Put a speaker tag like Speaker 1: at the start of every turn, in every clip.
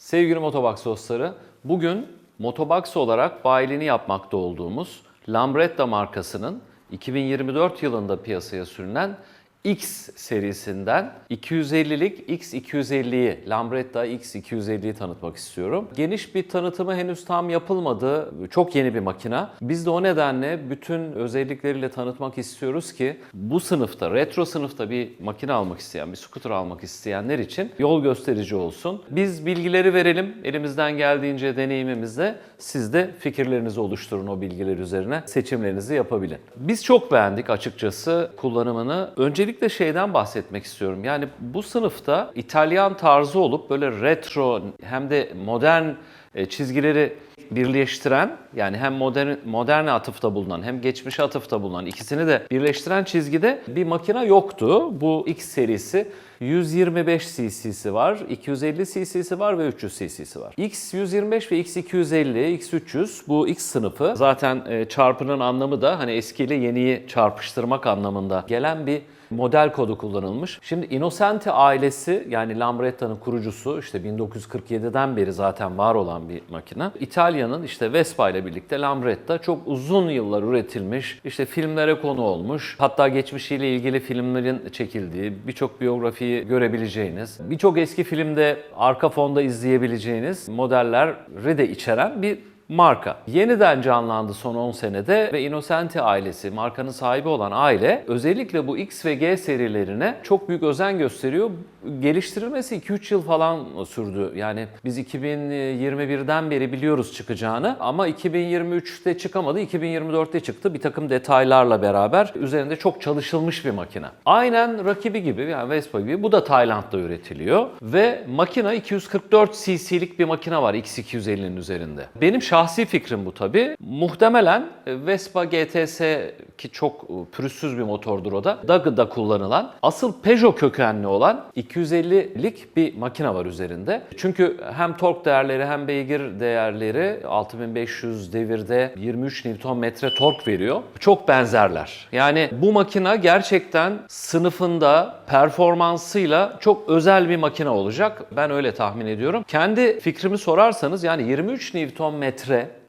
Speaker 1: Sevgili Motobox dostları, bugün Motobox olarak bayiliğini yapmakta olduğumuz Lambretta markasının 2024 yılında piyasaya sürülen X serisinden 250'lik X250'yi, Lambretta X250'yi tanıtmak istiyorum. Geniş bir tanıtımı henüz tam yapılmadı. Çok yeni bir makina. Biz de o nedenle bütün özellikleriyle tanıtmak istiyoruz ki bu sınıfta, retro sınıfta bir makine almak isteyen, bir scooter almak isteyenler için yol gösterici olsun. Biz bilgileri verelim. Elimizden geldiğince deneyimimizle siz de fikirlerinizi oluşturun o bilgiler üzerine. Seçimlerinizi yapabilin. Biz çok beğendik açıkçası kullanımını. Öncelikle şeyden bahsetmek istiyorum. Yani bu sınıfta İtalyan tarzı olup böyle retro hem de modern çizgileri birleştiren, yani hem moderne atıfta bulunan hem geçmişe atıfta bulunan ikisini de birleştiren çizgide bir makine yoktu. Bu X serisi 125 cc'si var, 250 cc'si var ve 300 cc'si var. X125 ve X250, X300 bu X sınıfı. Zaten çarpının anlamı da hani eskiyle yeniyi çarpıştırmak anlamında gelen bir model kodu kullanılmış. Şimdi Innocenti ailesi, yani Lambretta'nın kurucusu, işte 1947'den beri zaten var olan bir makine. İtalya'nın işte Vespa ile birlikte Lambretta çok uzun yıllar üretilmiş, işte filmlere konu olmuş. Hatta geçmişiyle ilgili filmlerin çekildiği, birçok biyografiyi görebileceğiniz, birçok eski filmde arka fonda izleyebileceğiniz modelleri de içeren bir marka. Yeniden canlandı son 10 senede ve Innocenti ailesi, markanın sahibi olan aile özellikle bu X ve G serilerine çok büyük özen gösteriyor. Geliştirilmesi 2-3 yıl falan sürdü. Yani biz 2021'den beri biliyoruz çıkacağını ama 2023'te çıkamadı, 2024'te çıktı bir takım detaylarla beraber. Üzerinde çok çalışılmış bir makine. Aynen rakibi gibi, yani Vespa gibi, bu da Tayland'da üretiliyor ve makine 244 cc'lik bir makine var X250'nin üzerinde. Benim şahsi fikrim bu tabii. Muhtemelen Vespa GTS, ki çok pürüzsüz bir motordur o da, Dagı'da kullanılan, asıl Peugeot kökenli olan 250'lik bir makine var üzerinde. Çünkü hem tork değerleri hem beygir değerleri 6500 devirde 23 Nm tork veriyor. Çok benzerler. Yani bu makine gerçekten sınıfında performansıyla çok özel bir makine olacak. Ben öyle tahmin ediyorum. Kendi fikrimi sorarsanız, yani 23 Nm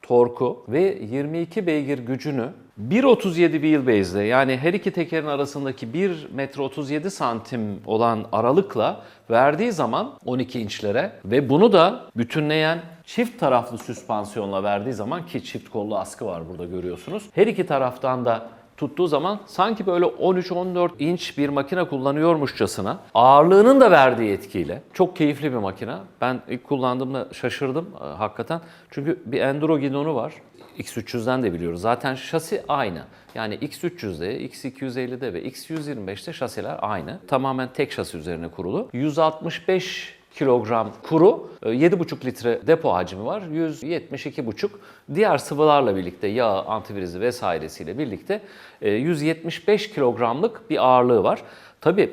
Speaker 1: torku ve 22 beygir gücünü 1.37 wheelbase'de, yani her iki tekerin arasındaki 1,37 m olan aralıkla verdiği zaman 12 inçlere ve bunu da bütünleyen çift taraflı süspansiyonla verdiği zaman, ki çift kollu askı var burada görüyorsunuz, her iki taraftan da tuttuğu zaman sanki böyle 13-14 inç bir makine kullanıyormuşçasına, ağırlığının da verdiği etkiyle çok keyifli bir makine. Ben ilk kullandığımda şaşırdım hakikaten. Çünkü bir enduro gidonu var. X300'den de biliyoruz. Zaten şasi aynı. Yani X300'de, X250'de ve X125'te şasiler aynı. Tamamen tek şasi üzerine kurulu. 165 kilogram kuru, 7,5 litre depo hacmi var. 172,5 diğer sıvılarla birlikte, yağ, antifrizi vesairesiyle birlikte 175 kilogramlık bir ağırlığı var. Tabii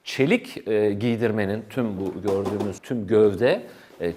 Speaker 1: çelik giydirmenin, tüm bu gördüğümüz tüm gövde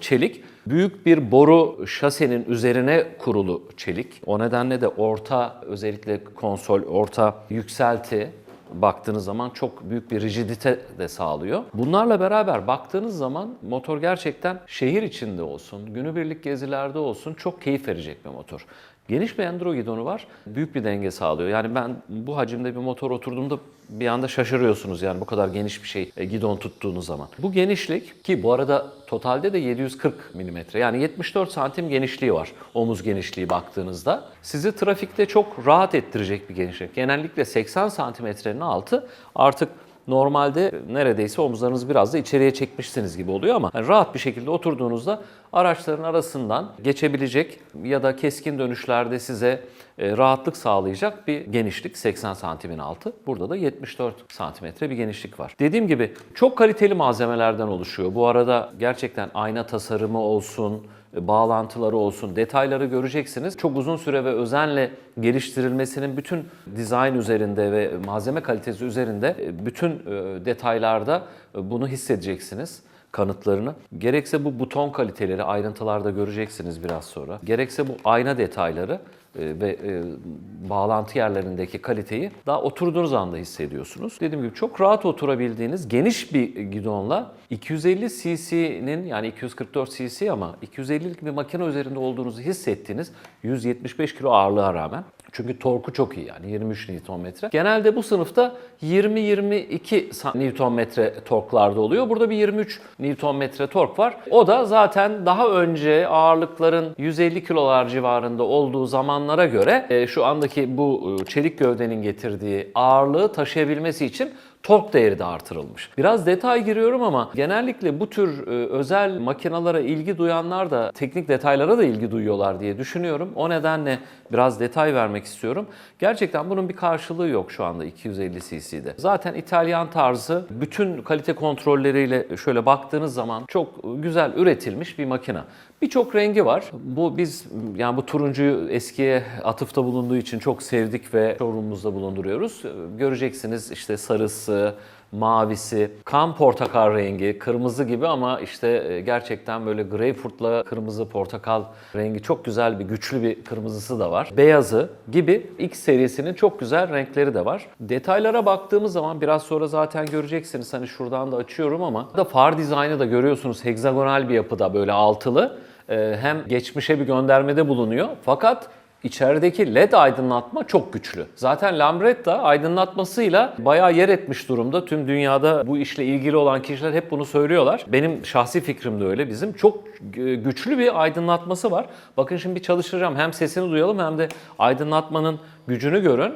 Speaker 1: çelik, büyük bir boru şasenin üzerine kurulu çelik. O nedenle de orta, özellikle konsol, orta yükselti baktığınız zaman çok büyük bir rigidite de sağlıyor. Bunlarla beraber baktığınız zaman motor gerçekten şehir içinde olsun, günübirlik gezilerde olsun çok keyif verecek bir motor. Geniş bir enduro gidonu var. Büyük bir denge sağlıyor. Yani ben bu hacimde bir motor oturduğumda bir anda şaşırıyorsunuz, yani bu kadar geniş bir şey gidon tuttuğunuz zaman. Bu genişlik, ki bu arada totalde de 740 mm, yani 74 santim genişliği var omuz genişliği baktığınızda. Sizi trafikte çok rahat ettirecek bir genişlik. Genellikle 80 santimetrenin altı artık normalde neredeyse omuzlarınızı biraz da içeriye çekmişsiniz gibi oluyor ama yani rahat bir şekilde oturduğunuzda araçların arasından geçebilecek ya da keskin dönüşlerde size rahatlık sağlayacak bir genişlik, 80 santimin altı. Burada da 74 santimetre bir genişlik var. Dediğim gibi çok kaliteli malzemelerden oluşuyor. Bu arada gerçekten ayna tasarımı olsun, bağlantıları olsun, detayları göreceksiniz. Çok uzun süre ve özenle geliştirilmesinin bütün dizayn üzerinde ve malzeme kalitesi üzerinde bütün detaylarda bunu hissedeceksiniz, kanıtlarını. Gerekse bu buton kaliteleri ayrıntılarda göreceksiniz biraz sonra. Gerekse bu ayna detayları ve bağlantı yerlerindeki kaliteyi daha oturduğunuz anda hissediyorsunuz. Dediğim gibi çok rahat oturabildiğiniz geniş bir gidonla 250 cc'nin yani 244 cc ama 250'lik bir makine üzerinde olduğunuzu hissettiğiniz 175 kilo ağırlığa rağmen. Çünkü torku çok iyi yani 23 Nm. Genelde bu sınıfta 20-22 Nm torklarda oluyor. Burada bir 23 Nm tork var. O da zaten daha önce ağırlıkların 150 kilolar civarında olduğu zamanlara göre şu andaki bu çelik gövdenin getirdiği ağırlığı taşıyabilmesi için tork değeri de artırılmış. Biraz detay giriyorum ama genellikle bu tür özel makinalara ilgi duyanlar da teknik detaylara da ilgi duyuyorlar diye düşünüyorum. O nedenle biraz detay vermek istiyorum. Gerçekten bunun bir karşılığı yok şu anda 250 cc'de. Zaten İtalyan tarzı bütün kalite kontrolleriyle şöyle baktığınız zaman çok güzel üretilmiş bir makina. Birçok rengi var. Bu turuncuyu eskiye atıfta bulunduğu için çok sevdik ve showroom'umuzda bulunduruyoruz. Göreceksiniz işte sarısı, mavisi, kan portakal rengi, kırmızı gibi ama işte gerçekten böyle greyfurtla kırmızı portakal rengi çok güzel bir güçlü bir kırmızısı da var. Beyazı gibi X serisinin çok güzel renkleri de var. Detaylara baktığımız zaman biraz sonra zaten göreceksiniz hani şuradan da açıyorum ama da far dizaynı da görüyorsunuz hegzagonal bir yapıda böyle altılı. Hem geçmişe bir göndermede bulunuyor fakat İçerideki LED aydınlatma çok güçlü. Zaten Lambretta aydınlatmasıyla bayağı yer etmiş durumda. Tüm dünyada bu işle ilgili olan kişiler hep bunu söylüyorlar. Benim şahsi fikrim de öyle bizim. Çok güçlü bir aydınlatması var. Bakın şimdi bir çalıştıracağım. Hem sesini duyalım hem de aydınlatmanın gücünü görün.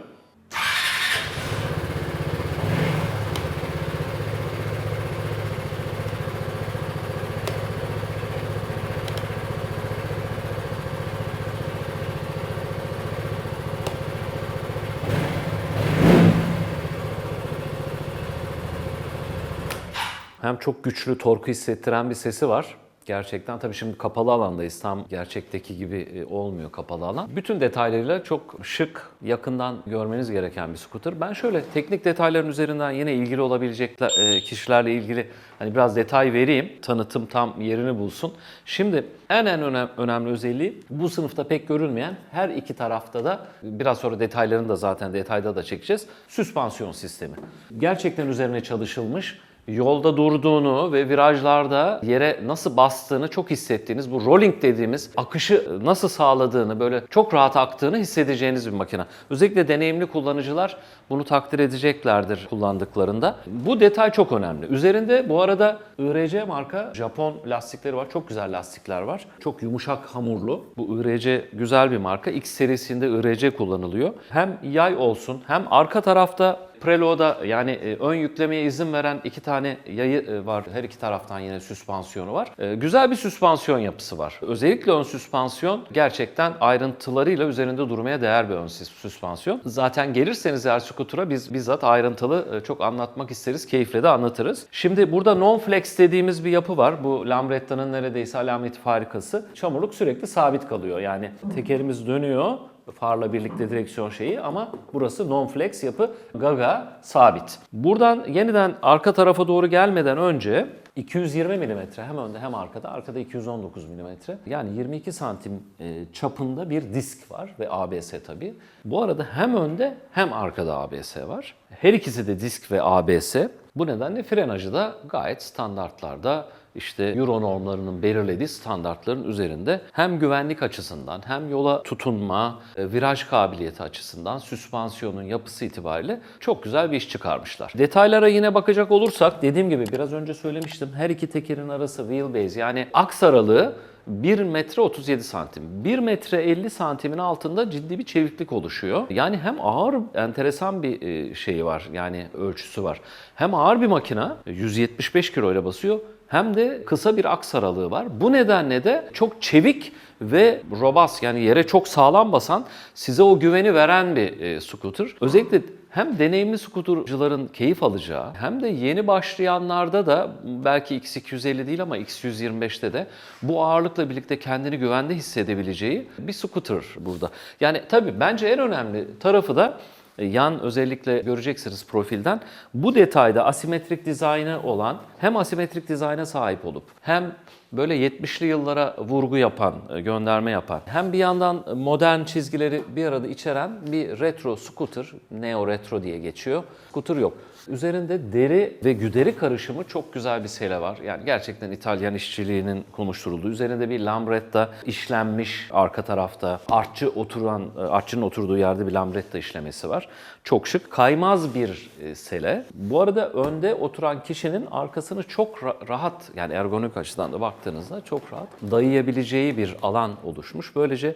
Speaker 1: Hem çok güçlü torku hissettiren bir sesi var. Gerçekten tabii şimdi kapalı alandayız. Tam gerçekteki gibi olmuyor kapalı alan. Bütün detaylarıyla çok şık, yakından görmeniz gereken bir scooter. Ben şöyle teknik detayların üzerinden yine ilgili olabilecek kişilerle ilgili hani biraz detay vereyim. Tanıtım tam yerini bulsun. Şimdi en önemli özelliği bu sınıfta pek görülmeyen her iki tarafta da biraz sonra detaylarını da zaten detayda da çekeceğiz. Süspansiyon sistemi. Gerçekten üzerine çalışılmış. Yolda durduğunu ve virajlarda yere nasıl bastığını çok hissettiğiniz bu rolling dediğimiz akışı nasıl sağladığını böyle çok rahat aktığını hissedeceğiniz bir makine. Özellikle deneyimli kullanıcılar bunu takdir edeceklerdir kullandıklarında. Bu detay çok önemli. Üzerinde bu arada IRC marka Japon lastikleri var. Çok güzel lastikler var. Çok yumuşak hamurlu. Bu IRC güzel bir marka. X serisinde IRC kullanılıyor. Hem yay olsun hem arka tarafta preload'a yani ön yüklemeye izin veren iki tane yayı var. Her iki taraftan yine süspansiyonu var. Güzel bir süspansiyon yapısı var. Özellikle ön süspansiyon gerçekten ayrıntılarıyla üzerinde durmaya değer bir ön süspansiyon. Zaten gelirseniz eğer scooter'a biz bizzat ayrıntılı çok anlatmak isteriz. Keyifle de anlatırız. Şimdi burada non-flex dediğimiz bir yapı var. Bu Lambretta'nın neredeyse alameti farikası. Çamurluk sürekli sabit kalıyor. Yani tekerimiz dönüyor. Farla birlikte direksiyon şeyi ama burası non-flex yapı, gaga sabit. Buradan yeniden arka tarafa doğru gelmeden önce 220 mm hem önde hem arkada 219 mm. Yani 22 santim çapında bir disk var ve ABS tabii. Bu arada hem önde hem arkada ABS var. Her ikisi de disk ve ABS. Bu nedenle frenajı da gayet standartlarda işte Euro normlarının belirlediği standartların üzerinde hem güvenlik açısından hem yola tutunma, viraj kabiliyeti açısından süspansiyonun yapısı itibariyle çok güzel bir iş çıkarmışlar. Detaylara yine bakacak olursak dediğim gibi biraz önce söylemiştim her iki tekerin arası wheelbase yani aks aralığı 1 metre 37 santim. 1 metre 50 santimin altında ciddi bir çeviklik oluşuyor. Yani hem ağır, enteresan bir şeyi var yani ölçüsü var. Hem ağır bir makina 175 kilo ile basıyor hem de kısa bir aks aralığı var. Bu nedenle de çok çevik ve robust yani yere çok sağlam basan size o güveni veren bir scooter. Özellikle hem deneyimli skutercıların keyif alacağı hem de yeni başlayanlarda da belki X250 değil ama X125'te de bu ağırlıkla birlikte kendini güvende hissedebileceği bir scooter burada. Yani tabii bence en önemli tarafı da yan özellikle göreceksiniz profilden. Bu detayda asimetrik dizaynı olan hem asimetrik dizayna sahip olup hem böyle 70'li yıllara vurgu yapan, gönderme yapan, hem bir yandan modern çizgileri bir arada içeren bir retro scooter, neo retro diye geçiyor. Scooter yok. Üzerinde deri ve güderi karışımı çok güzel bir sele var. Yani gerçekten İtalyan işçiliğinin konuşturulduğu. Üzerinde bir lambretta işlenmiş arka tarafta. Artçının oturduğu yerde bir lambretta işlemesi var. Çok şık. Kaymaz bir sele. Bu arada önde oturan kişinin arkasını çok rahat, yani ergonomik açıdan da baktığınızda çok rahat dayayabileceği bir alan oluşmuş. Böylece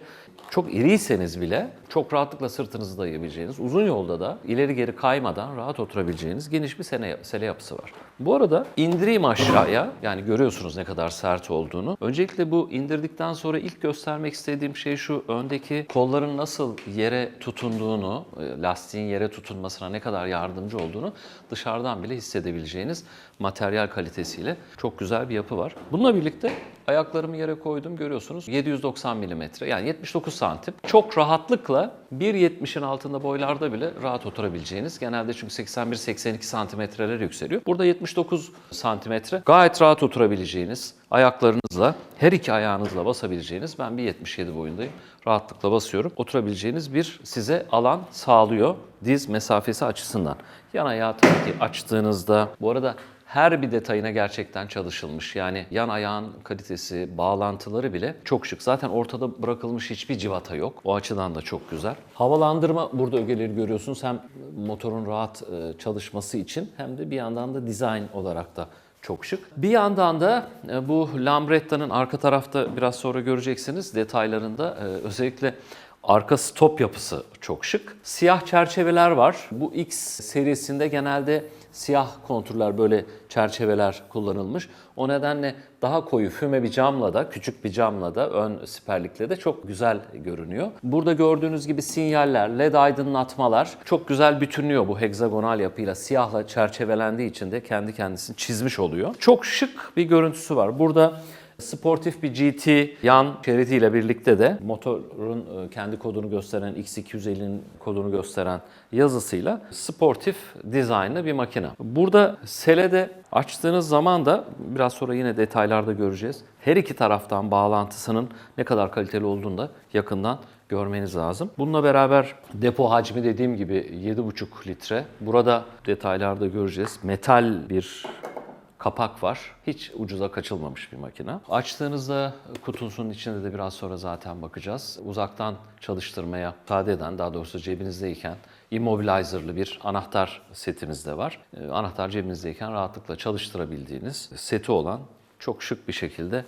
Speaker 1: çok iriyseniz bile çok rahatlıkla sırtınızı dayayabileceğiniz, uzun yolda da ileri geri kaymadan rahat oturabileceğiniz geniş bir sele yapısı var. Bu arada indireyim aşağıya, yani görüyorsunuz ne kadar sert olduğunu. Öncelikle bu indirdikten sonra ilk göstermek istediğim şey şu: öndeki kolların nasıl yere tutunduğunu, lastiğin yere tutunmasına ne kadar yardımcı olduğunu dışarıdan bile hissedebileceğiniz materyal kalitesiyle çok güzel bir yapı var. Bununla birlikte ayaklarımı yere koydum, görüyorsunuz 790 mm, yani 79 santim. Çok rahatlıkla 1.70'in altında boylarda bile rahat oturabileceğiniz, genelde çünkü 81-82 santimetreler yükseliyor. Burada 79 santimetre gayet rahat oturabileceğiniz, ayaklarınızla, her iki ayağınızla basabileceğiniz, ben 1.77 boyundayım, rahatlıkla basıyorum, oturabileceğiniz bir size alan sağlıyor diz mesafesi açısından. Yan ayağı tabii ki açtığınızda, bu arada her bir detayına gerçekten çalışılmış. Yani yan ayağın kalitesi, bağlantıları bile çok şık. Zaten ortada bırakılmış hiçbir civata yok. O açıdan da çok güzel. Havalandırma, burada ögeleri görüyorsunuz. Hem motorun rahat çalışması için hem de bir yandan da dizayn olarak da çok şık. Bir yandan da bu Lambretta'nın arka tarafta biraz sonra göreceksiniz detaylarında özellikle arka stop yapısı çok şık. Siyah çerçeveler var. Bu X serisinde genelde siyah konturlar, böyle çerçeveler kullanılmış. O nedenle daha koyu füme bir camla da, küçük bir camla da, ön siperlikle de çok güzel görünüyor. Burada gördüğünüz gibi sinyaller, led aydınlatmalar çok güzel bütünlüyor bu hegzagonal yapıyla. Siyahla çerçevelendiği için de kendi kendisini çizmiş oluyor. Çok şık bir görüntüsü var. Burada sportif bir GT yan şeridiyle birlikte de motorun kendi kodunu gösteren, X250'nin kodunu gösteren yazısıyla sportif dizaynlı bir makine. Burada selede açtığınız zaman da biraz sonra yine detaylarda göreceğiz. Her iki taraftan bağlantısının ne kadar kaliteli olduğunu da yakından görmeniz lazım. Bununla beraber depo hacmi dediğim gibi 7,5 litre. Burada detaylarda göreceğiz. Metal bir kapak var. Hiç ucuza kaçılmamış bir makine. Açtığınızda kutusunun içinde de biraz sonra zaten bakacağız. Uzaktan çalıştırmaya müsaade eden, daha doğrusu cebinizdeyken immobilizer'lı bir anahtar setimiz de var. Anahtar cebinizdeyken rahatlıkla çalıştırabildiğiniz seti olan, çok şık bir şekilde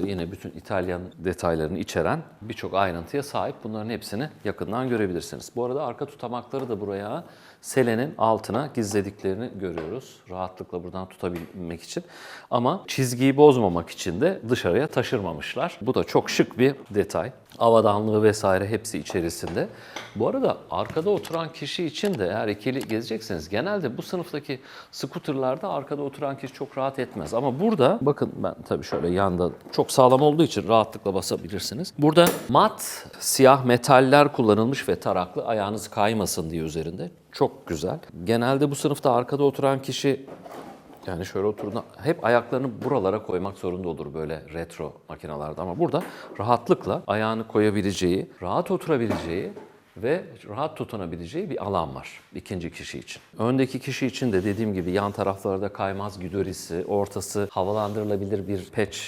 Speaker 1: yine bütün İtalyan detaylarını içeren birçok ayrıntıya sahip. Bunların hepsini yakından görebilirsiniz. Bu arada arka tutamakları da buraya selenin altına gizlediklerini görüyoruz. Rahatlıkla buradan tutabilmek için. Ama çizgiyi bozmamak için de dışarıya taşırmamışlar. Bu da çok şık bir detay. Avadanlığı vesaire hepsi içerisinde. Bu arada arkada oturan kişi için de, eğer ikili gezecekseniz, genelde bu sınıftaki scooterlarda arkada oturan kişi çok rahat etmez. Ama burada bakın, ben tabii şöyle yanda çok sağlam olduğu için rahatlıkla basabilirsiniz. Burada mat siyah metaller kullanılmış ve taraklı, ayağınız kaymasın diye üzerinde. Çok güzel. Genelde bu sınıfta arkada oturan kişi, yani şöyle oturduğunda hep ayaklarını buralara koymak zorunda olur böyle retro makinalarda. Ama burada rahatlıkla ayağını koyabileceği, rahat oturabileceği ve rahat tutunabileceği bir alan var ikinci kişi için. Öndeki kişi için de dediğim gibi yan taraflarda kaymaz güdörisi, ortası havalandırılabilir bir patch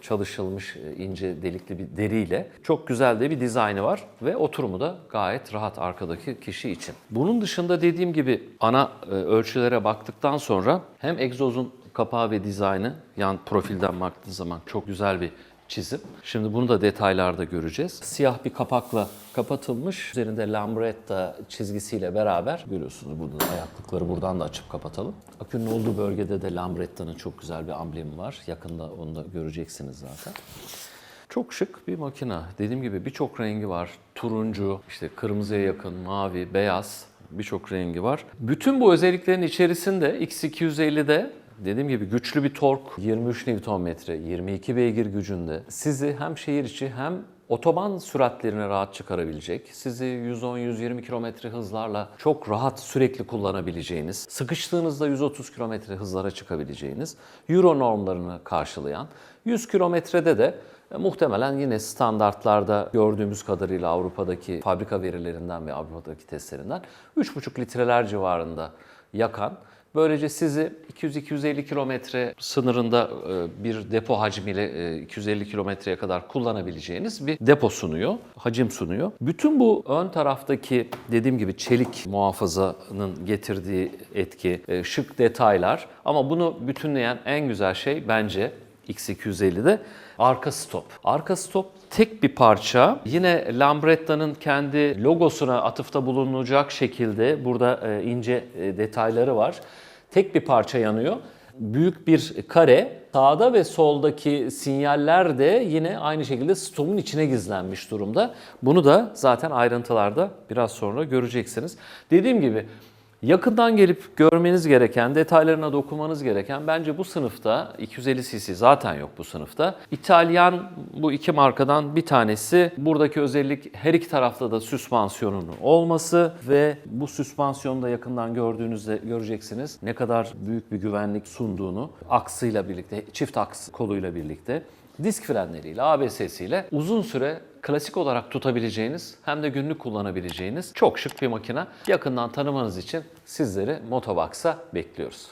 Speaker 1: çalışılmış ince delikli bir deriyle çok güzel de bir dizaynı var ve oturumu da gayet rahat arkadaki kişi için. Bunun dışında dediğim gibi ana ölçülere baktıktan sonra hem egzozun kapağı ve dizaynı, yan profilden baktığınız zaman çok güzel bir çizim. Şimdi bunu da detaylarda göreceğiz. Siyah bir kapakla kapatılmış. Üzerinde Lambretta çizgisiyle beraber görüyorsunuz. Burada ayaklıkları buradan da açıp kapatalım. Akünün olduğu bölgede de Lambretta'nın çok güzel bir amblemi var. Yakında onu da göreceksiniz zaten. Çok şık bir makine. Dediğim gibi birçok rengi var. Turuncu, işte kırmızıya yakın, mavi, beyaz, birçok rengi var. Bütün bu özelliklerin içerisinde X250'de dediğim gibi güçlü bir tork, 23 Nm, 22 beygir gücünde sizi hem şehir içi hem otoban süratlerini rahat çıkarabilecek, sizi 110-120 km hızlarla çok rahat sürekli kullanabileceğiniz, sıkıştığınızda 130 km hızlara çıkabileceğiniz, Euro normlarını karşılayan, 100 kilometrede de muhtemelen yine standartlarda gördüğümüz kadarıyla Avrupa'daki fabrika verilerinden ve Avrupa'daki testlerinden 3,5 litreler civarında yakan, böylece sizi 200-250 kilometre sınırında bir depo hacmiyle 250 kilometreye kadar kullanabileceğiniz bir depo sunuyor, hacim sunuyor. Bütün bu ön taraftaki dediğim gibi çelik muhafazanın getirdiği etki, şık detaylar, ama bunu bütünleyen en güzel şey bence X250'de arka stop. Arka stop tek bir parça. Yine Lambretta'nın kendi logosuna atıfta bulunacak şekilde burada ince detayları var. Tek bir parça yanıyor. Büyük bir kare. Sağda ve soldaki sinyaller de yine aynı şekilde stopun içine gizlenmiş durumda. Bunu da zaten ayrıntılarda biraz sonra göreceksiniz. Dediğim gibi yakından gelip görmeniz gereken, detaylarına dokunmanız gereken, bence bu sınıfta 250 cc zaten yok bu sınıfta. İtalyan bu iki markadan bir tanesi. Buradaki özellik her iki tarafta da süspansiyonun olması ve bu süspansiyonu da yakından gördüğünüzde göreceksiniz ne kadar büyük bir güvenlik sunduğunu, aksıyla birlikte, çift aks koluyla birlikte. Disk frenleriyle, ABS'siyle uzun süre klasik olarak tutabileceğiniz hem de günlük kullanabileceğiniz çok şık bir makine. Yakından tanımanız için sizleri Motobox'a bekliyoruz.